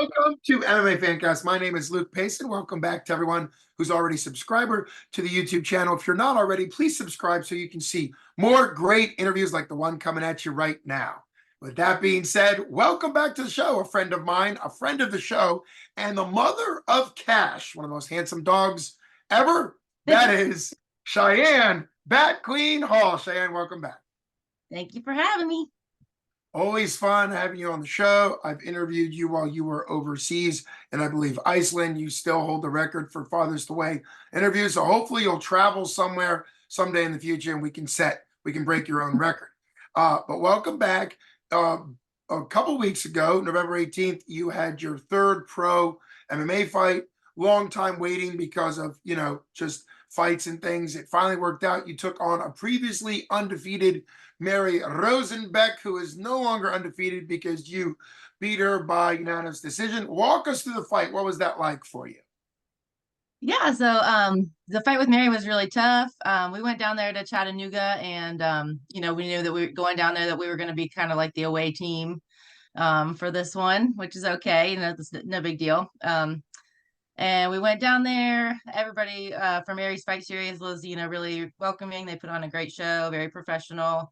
Welcome to MMA Fancast. My name is Luke Payson. Welcome back to everyone who's already subscriber to the YouTube channel. If you're not already, please subscribe so you can see more great interviews like the one coming at you right now. With that being said, welcome back to the show. A friend of mine, a friend of the show, and the mother of Cash, one of the most handsome dogs ever. That is Cheyenne BatQueen Hall. Cheyenne, welcome back. Thank you for having me. Always fun having you on the show. I've interviewed you while you were overseas, and I believe Iceland. You still hold the record for farthest away interviews. So hopefully you'll travel somewhere someday in the future, and we can break your own record. But welcome back. A couple weeks ago, November 18th, you had your third pro MMA fight. Long time waiting because of just fights and things. It finally worked out. You took on a previously undefeated Mary Rosenbeck, who is no longer undefeated because you beat her by unanimous decision. Walk us through the fight. What was that like for you? Yeah, so the fight with Mary was really tough. We went down there to Chattanooga, and we knew that we were going down there that we were going to be kind of like the away team for this one, which is okay. That's no big deal. And we went down there. Everybody for Mary's fight series was, really welcoming. They put on a great show, very professional.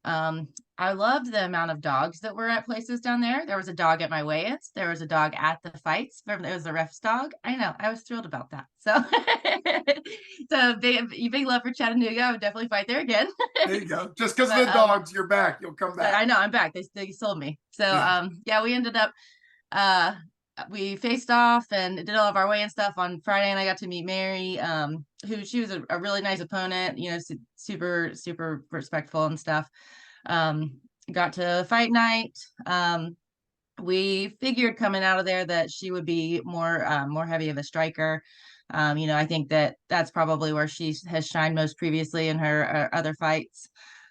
I loved the amount of dogs that were at places down there. There was a dog at my weigh-ins. There was a dog at the fights. It was the ref's dog. I know. I was thrilled about that. So, so big love for Chattanooga. I would definitely fight there again. There you go. Just because of the dogs, you're back. You'll come back. I know. I'm back. They sold me. So, yeah, we ended up we faced off and did all of our weigh-in stuff on Friday, and I got to meet Mary, who she was a really nice opponent, super, super respectful and stuff. Got to fight night. We figured coming out of there that she would be more heavy of a striker. I think that's probably where she has shined most previously in her other fights.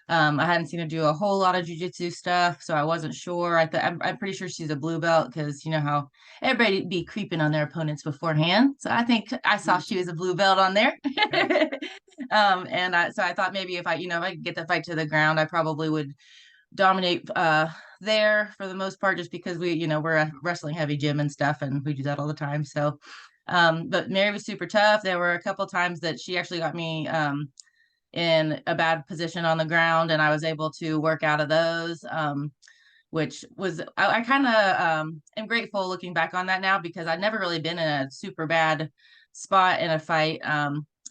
I hadn't seen her do a whole lot of jujitsu stuff, so I wasn't sure. I'm pretty sure she's a blue belt because you know how everybody be creeping on their opponents beforehand. So I think I saw she was a blue belt on there. So I thought maybe if I could get the fight to the ground, I probably would dominate there for the most part, just because we're a wrestling heavy gym and stuff, and we do that all the time. So, but Mary was super tough. There were a couple times that she actually got me in a bad position on the ground, and I was able to work out of those, which was I kind of am grateful looking back on that now, because I'd never really been in a super bad spot in a fight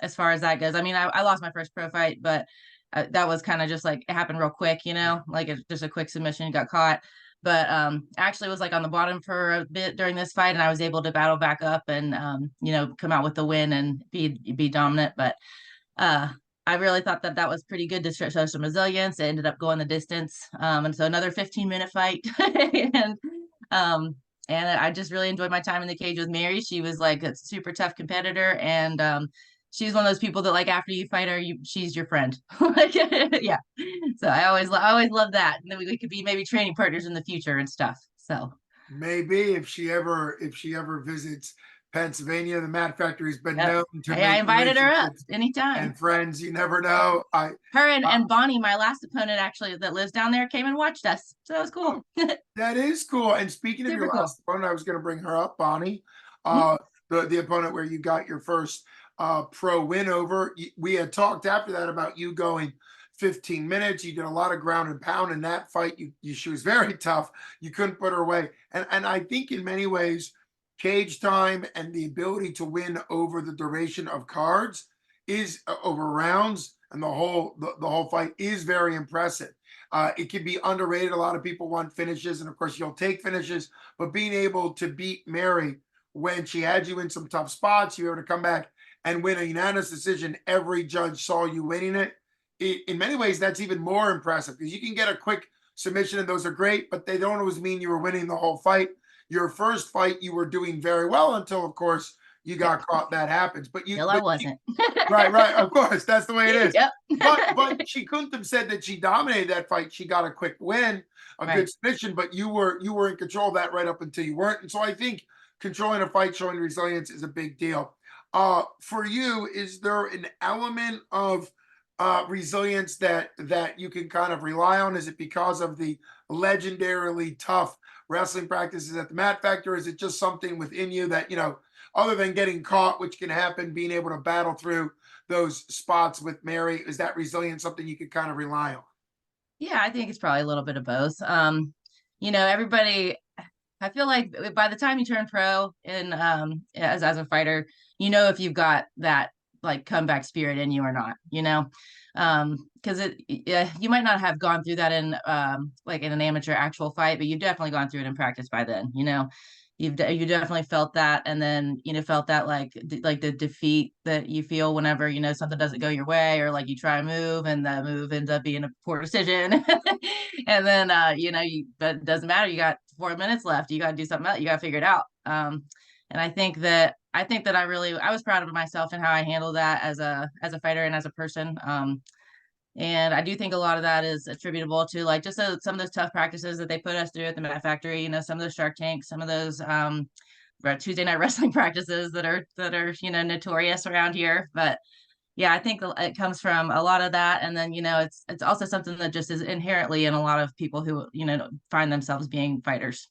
as far as that goes. I mean, I lost my first pro fight, but that was kind of just like it happened real quick, like just a quick submission, got caught. But actually was like on the bottom for a bit during this fight, and I was able to battle back up and come out with the win and be dominant. But I really thought that was pretty good to show some resilience. It ended up going the distance. And so another 15-minute fight. And I just really enjoyed my time in the cage with Mary. She was like a super tough competitor. And she's one of those people that, like, after you fight her, she's your friend. Yeah. So I always love that. And then we could be maybe training partners in the future and stuff. So maybe if she ever visits Pennsylvania, the Mat Factory's been known to I invited her up anytime. And friends, you never know. Her and Bonnie, my last opponent, actually, that lives down there, came and watched us. So that was cool. That is cool. And speaking of your last opponent, I was going to bring her up, Bonnie, the opponent where you got your first pro win over. We had talked after that about you going 15 minutes. You did a lot of ground and pound in that fight. She was very tough. You couldn't put her away. And I think in many ways, cage time and the ability to win over the duration of cards is over rounds, and the whole fight is very impressive. It can be underrated. A lot of people want finishes, and of course you'll take finishes, but being able to beat Mary when she had you in some tough spots, you were able to come back and win a unanimous decision. Every judge saw you winning it. In many ways, that's even more impressive, because you can get a quick submission, and those are great, but they don't always mean you were winning the whole fight. Your first fight, you were doing very well until, of course, you got caught. That happens. But I wasn't. Right. Of course, that's the way it is. Yep. but she couldn't have said that she dominated that fight. She got a quick win, good submission, but you were in control of that right up until you weren't. And so I think controlling a fight, showing resilience, is a big deal. For you, is there an element of resilience that you can kind of rely on? Is it because of the legendarily tough wrestling practices at the Mat Factor? Or is it just something within you that, other than getting caught, which can happen, being able to battle through those spots with Mary, is that resilience something you could kind of rely on? Yeah, I think it's probably a little bit of both. Everybody, I feel like by the time you turn pro in as a fighter, if you've got that like comeback spirit in you or not, because you might not have gone through that in like in an amateur actual fight, but you've definitely gone through it in practice by then. You definitely felt that, and then felt that like the defeat that you feel whenever something doesn't go your way, or like you try a move and the move ends up being a poor decision. And then but it doesn't matter, you got 4 minutes left, you got to do something else, you got to figure it out. And I was proud of myself and how I handled that as a fighter and as a person. And I do think a lot of that is attributable to like just some of those tough practices that they put us through at the Mat Factory. Some of those Shark Tanks, some of those Tuesday night wrestling practices that are notorious around here. But yeah, I think it comes from a lot of that, and then it's also something that just is inherently in a lot of people who find themselves being fighters.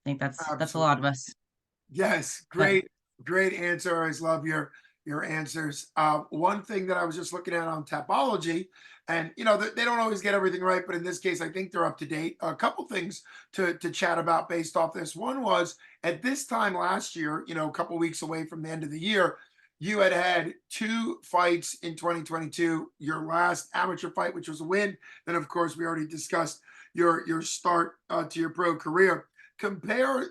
I think that's a lot of Absolutely. us. Yes, But great answer. I always love your answers. One thing that I was just looking at on Tapology, and they don't always get everything right, but in this case, I think they're up to date. A couple things to chat about based off this. One was at this time last year, a couple weeks away from the end of the year, you had two fights in 2022. Your last amateur fight, which was a win. Then, of course, we already discussed your start to your pro career. Compare,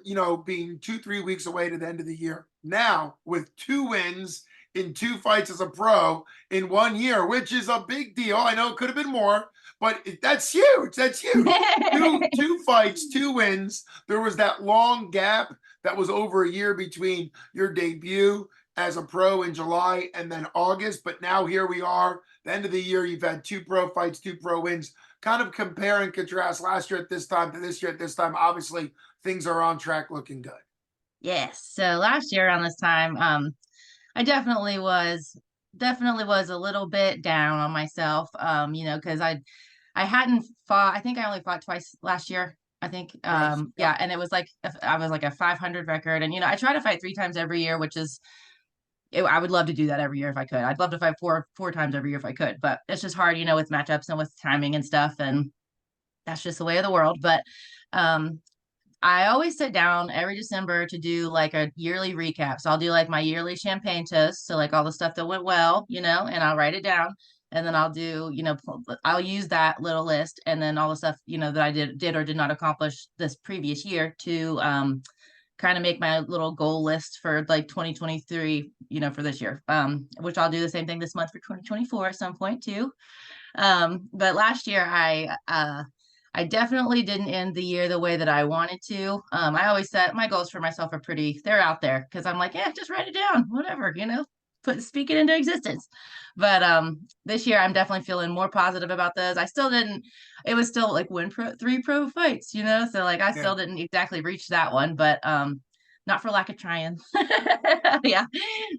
being 2-3 weeks away to the end of the year now with two wins in two fights as a pro in 1 year, which is a big deal. I know it could have been more, but that's huge. That's huge. Two fights, two wins. There was that long gap that was over a year between your debut as a pro in July and then August. But now here we are, the end of the year. You've had two pro fights, two pro wins. Kind of compare and contrast last year at this time to this year at this time. Obviously, things are on track, looking good. yes, so last year around this time, I definitely was a little bit down on myself, because I hadn't fought. I think I only fought twice last year. I think, Yes. yeah, Yep. and it was like I was like a 500 record, and I try to fight 3 times every year, which is I would love to do that every year if I could. I'd love to fight four times every year if I could, but it's just hard, with matchups and with timing and stuff, and that's just the way of the world. But um, I always sit down every December to do like a yearly recap. So I'll do like my yearly champagne toast. So like all the stuff that went well, and I'll write it down. And then I'll do, I'll use that little list and then all the stuff, that I did or did not accomplish this previous year to kind of make my little goal list for like 2023, for this year. Which I'll do the same thing this month for 2024 at some point too. But last year I definitely didn't end the year the way that I wanted to. I always set my goals for myself they're out there because I'm like, yeah, just write it down, whatever, speak it into existence. But this year I'm definitely feeling more positive about those. I still didn't, it was still like three pro fights, so like I Yeah. still didn't exactly reach that one, but not for lack of trying. Yeah.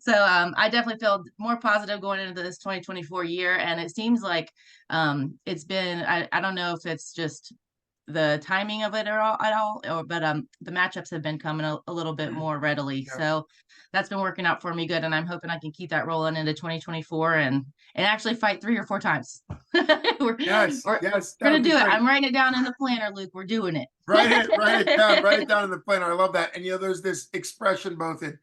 So I definitely feel more positive going into this 2024 year. And it seems like it's been, I don't know if it's just the timing of it at all, but the matchups have been coming a little bit Mm, more readily. yeah. So that's been working out for me good. And I'm hoping I can keep that rolling into 2024 and actually fight 3 or 4 times. we're, Yes. we're Yes. That gonna would be do it. great. I'm writing it down in the planner, Luke. We're doing it. Write it down in the planner. I love that. And there's this expression both in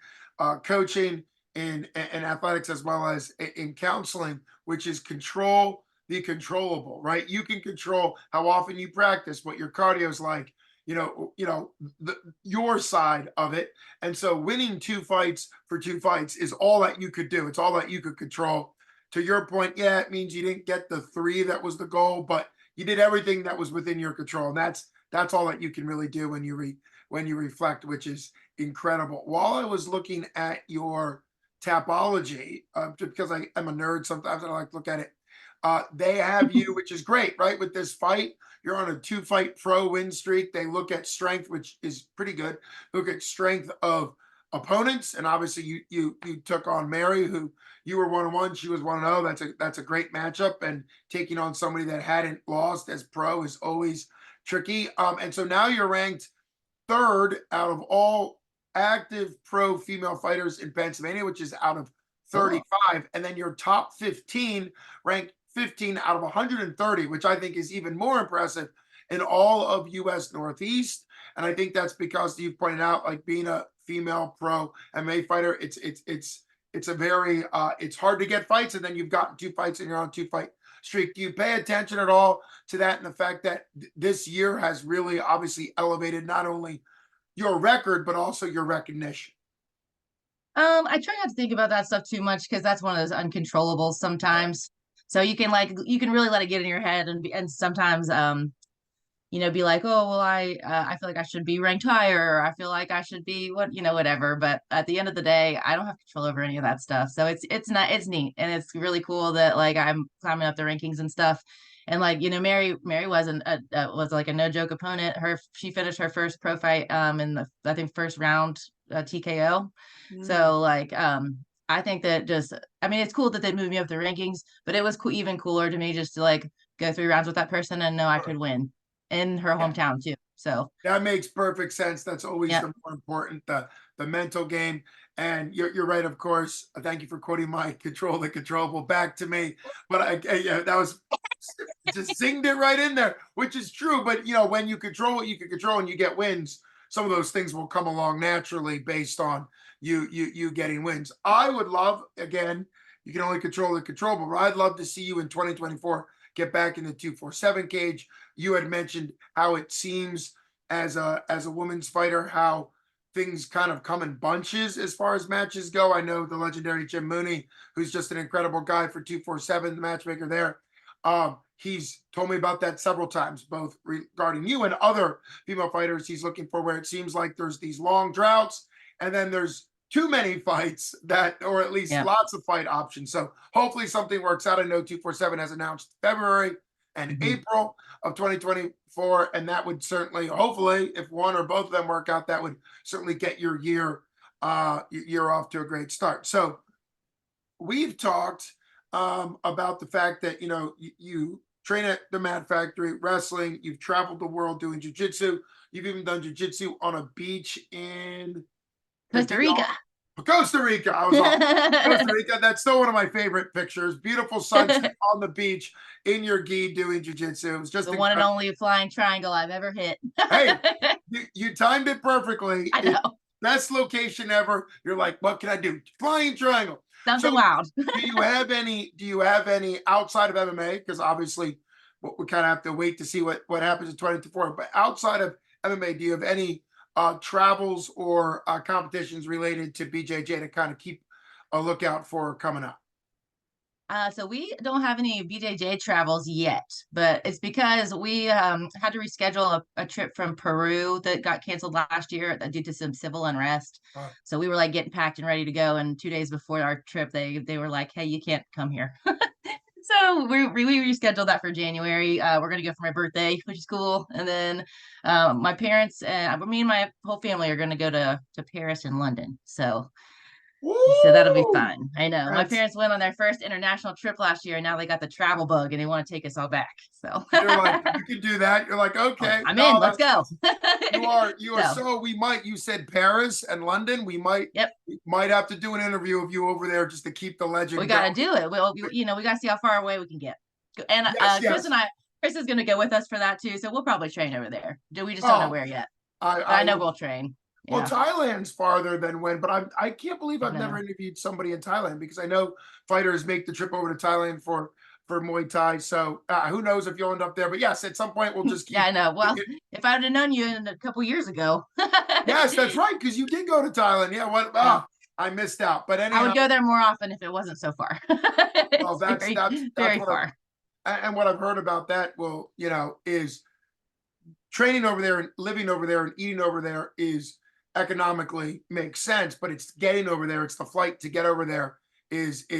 coaching and athletics as well as in counseling, which is control the controllable, right? You can control how often you practice, what your cardio is like, your side of it. And so winning two fights for two fights is all that you could do. It's all that you could control. To your point, yeah, it means you didn't get the three that was the goal, but you did everything that was within your control. And that's all that you can really do when you reflect, which is incredible. While I was looking at your Tapology, because I'm a nerd sometimes and I like to look at it. They have you, which is great, right? With this fight, you're on a 2-fight pro win streak. They look at strength, which is pretty good. Look at strength of opponents, and obviously you took on Mary, who you were 1-1, she was 1-0. That's a great matchup, and taking on somebody that hadn't lost as pro is always tricky. And so now you're ranked third out of all active pro female fighters in Pennsylvania, which is out of Cool. 35. And then your top 15 ranked 15 out of 130, which I think is even more impressive in all of US Northeast. And I think that's because you've pointed out, like being a female pro MMA fighter, it's a very it's hard to get fights, and then you've gotten 2 fights and you're on a 2-fight streak. Do you pay attention at all to that and the fact that this year has really obviously elevated not only your record but also your recognition? I try not to think about that stuff too much because that's one of those uncontrollables sometimes. So you can really let it get in your head and sometimes be like, oh well, I feel like I should be ranked higher, or I feel like I should be whatever. But at the end of the day, I don't have control over any of that stuff. So it's neat and it's really cool that like I'm climbing up the rankings and stuff. And like Mary wasn't was like a no joke opponent. She finished her first pro fight in the I think first round TKO. Mm. So like I think that just I mean it's cool that they moved me up the rankings, but it was even cooler to me just to like go 3 rounds with that person and know I could win in her Yeah, hometown too. So that makes perfect sense. That's always yeah. the more important, the mental game. And you're right, of course. Thank you for quoting my control the controllable back to me. But yeah, that was just zinged it right in there, which is true. But when you control what you can control and you get wins, some of those things will come along naturally based on you getting wins. I would love, again, you can only control the controllable, but I'd love to see you in 2024 get back in the 247 cage. You had mentioned how it seems as a women's fighter, how things kind of come in bunches as far as matches go. I know the legendary Jim Mooney, who's just an incredible guy for 247, the matchmaker there. He's told me about that several times, both regarding you and other female fighters he's looking for, where it seems like there's these long droughts and then there's too many fights or at least Yeah. lots of fight options. So hopefully something works out. I know 247 has announced February and Mhm. April of 2024, and that would certainly, hopefully, if one or both of them work out, that would certainly get your year off to a great start. So we've talked about the fact that you train at the Mad Factory wrestling. You've traveled the world doing jujitsu. You've even done jujitsu on a beach in Costa Rica. Costa Rica. I was off. Costa Rica. That's still one of my favorite pictures. Beautiful sunset on the beach in your gi doing jujitsu. It was just The one and incredible. only flying triangle I've ever hit. Hey, you timed it perfectly. I It's know. best location ever. You're like, what can I do? Flying triangle. So Something wild. do you have any outside of MMA? Because obviously we kind of have to wait to see what happens in 2024. But outside of MMA, do you have any travels or competitions related to BJJ to kind of keep a lookout for coming up? So we don't have any BJJ travels yet, but it's because we had to reschedule a trip from Peru that got canceled last year due to some civil unrest. Uh, So we were like getting packed and ready to go, and 2 days before our trip, they were like, "Hey, you can't come here." So we rescheduled that for January. We're gonna go for my birthday, which is cool, and then my parents and me and my whole family are gonna go to Paris and London. So that'll be Woo! fun. I know. My That's parents went on their first international trip last year, and now they got the travel bug and they want to take us all back. So You're like, you can do that. You're like, okay, I'm in. no, Let's that's go. awesome. You are So, so you said Paris and London. yep, We might have to do an interview of you over there just to keep the we legend got going. to do it. We got to see how far away we can get. And Yes, yes. Chris is going to go with us for that too. So we'll probably train over there. We just don't know Oh, where yet, but I I know would. we'll train. Well, Yeah, Thailand's farther than when, but I can't believe I I've never know. interviewed somebody in Thailand because I know fighters make the trip over to Thailand for Muay Thai. So who knows if you'll end up there? But yes, at some point we'll just Yeah, keep. I know. Well, if I would have known you in a couple years ago, Yes, that's right, because you did go to Thailand. Yeah, what? yeah, I missed out. But I anyhow, would go there more often if it wasn't so far. well, It's that's very, that's very what far. and what I've heard about that. Well, is training over there and living over there and eating over there is economically makes sense, but it's getting over there. It's the flight to get over there is one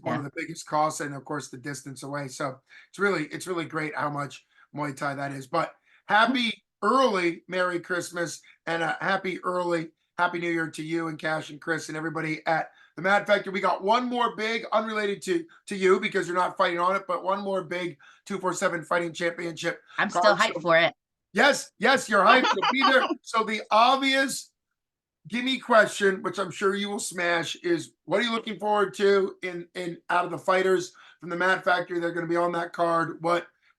Yeah. of the biggest costs, and of course the distance away. So it's really great how much Muay Thai that is. But happy early Merry Christmas and a Happy New Year to you and Cash and Chris and everybody at the Mad Factor. We got one more big, unrelated to you because you're not fighting on it, but one more big 247 fighting championship I'm still card. hyped So for it. Yes, yes, you're hyped. You'll be there. So the obvious gimme question, which I'm sure you will smash, is what are you looking forward to in out of the fighters from the Mat Factory? They're going to be on that card.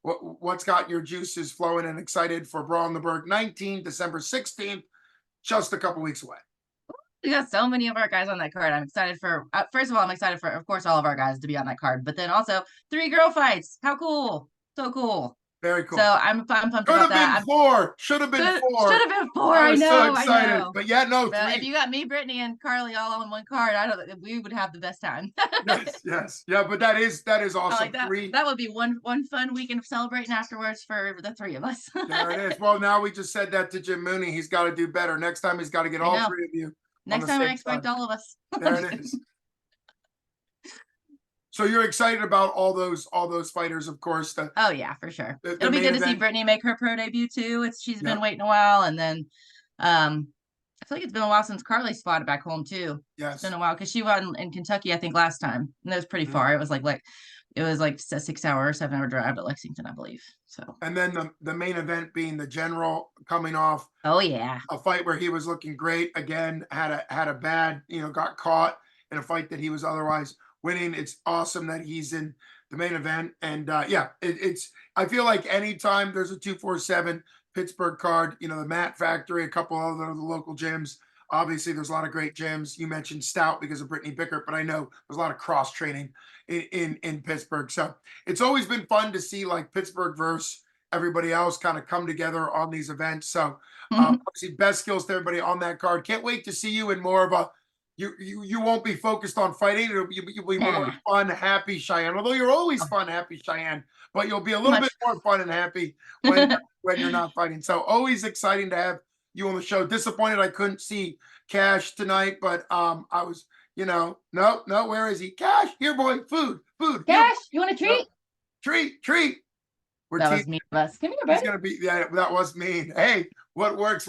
What's got your juices flowing and excited for Brawl in the Berg 19, December 16th, just a couple weeks away. We got so many of our guys on that card. I'm excited for, first of all, I'm excited for, of course, all of our guys to be on that card, but then also 3 girl fights. How cool. So cool. Very cool. So I'm pumped Should about have that. been 4. Should have been 4. Should have been 4. I was so I excited. know. But yeah, no, Well, 3. if you got me, Brittany, and Carly all on one card, we would have the best time. Yes, yes. Yeah, but that is awesome. Like that. 3. That would be one fun weekend of celebrating afterwards for the 3 of us. There it is. Well, now we just said that to Jim Mooney. He's got to do better. Next time he's got to get all 3 of you. Next time I expect all of us. There it is. So you're excited about all those fighters, of course. Oh yeah, for sure. The It'll be good to see event. Brittany make her pro debut too. She's been waiting a while, and then I feel like it's been a while since Carly fought back home too. Yes, it's been a while because she won in Kentucky, I think, last time, and it was pretty far. It was like it was like a 6-hour, 7-hour drive to Lexington, I believe. So and then the main event being the General coming off. Oh yeah, a fight where he was looking great again. Had a bad, got caught in a fight that he was otherwise winning. It's awesome that he's in the main event, and it's. I feel like anytime there's a 247 Pittsburgh card, the Mat Factory, a couple other the local gyms. Obviously, there's a lot of great gyms. You mentioned Stout because of Brittany Bickert, but I know there's a lot of cross training in Pittsburgh. So it's always been fun to see like Pittsburgh versus everybody else kind of come together on these events. So obviously, best skills to everybody on that card. Can't wait to see you in more of a. You won't be focused on fighting. You'll be more fun, happy Cheyenne. Although you're always fun, happy Cheyenne, but you'll be a little bit more fun and happy when you're not fighting. So always exciting to have you on the show. Disappointed I couldn't see Cash tonight, but I was, no, where is he? Cash, here, boy, food. Cash, you want a treat? Treat. That was mean of us. Come here, buddy. He's gonna be. Yeah, that was mean. Hey, what works.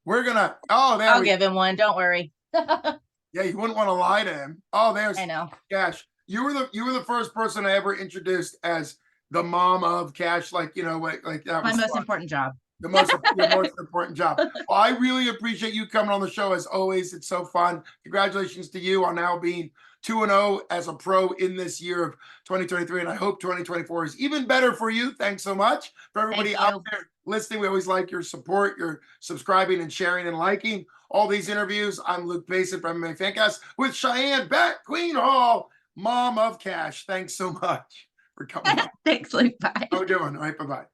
We're gonna. Oh, there. I'll give him one. Don't worry. Yeah, you wouldn't want to lie to him. Oh, there's. I know. Cash, you were the first person I ever introduced as the mom of Cash. Like like that. My was most fun. important job. The most important job. Well, I really appreciate you coming on the show as always. It's so fun. Congratulations to you on now being 2-0 as a pro in this year of 2023. And I hope 2024 is even better for you. Thanks so much for everybody out there listening. We always like your support, your subscribing and sharing and liking all these interviews. I'm Luke Payson from MMA Fancast with Cheyenne BatQueen Hall, mom of Cash. Thanks so much for coming. Thanks, Luke. Bye. Have a good one. All right. Bye-bye.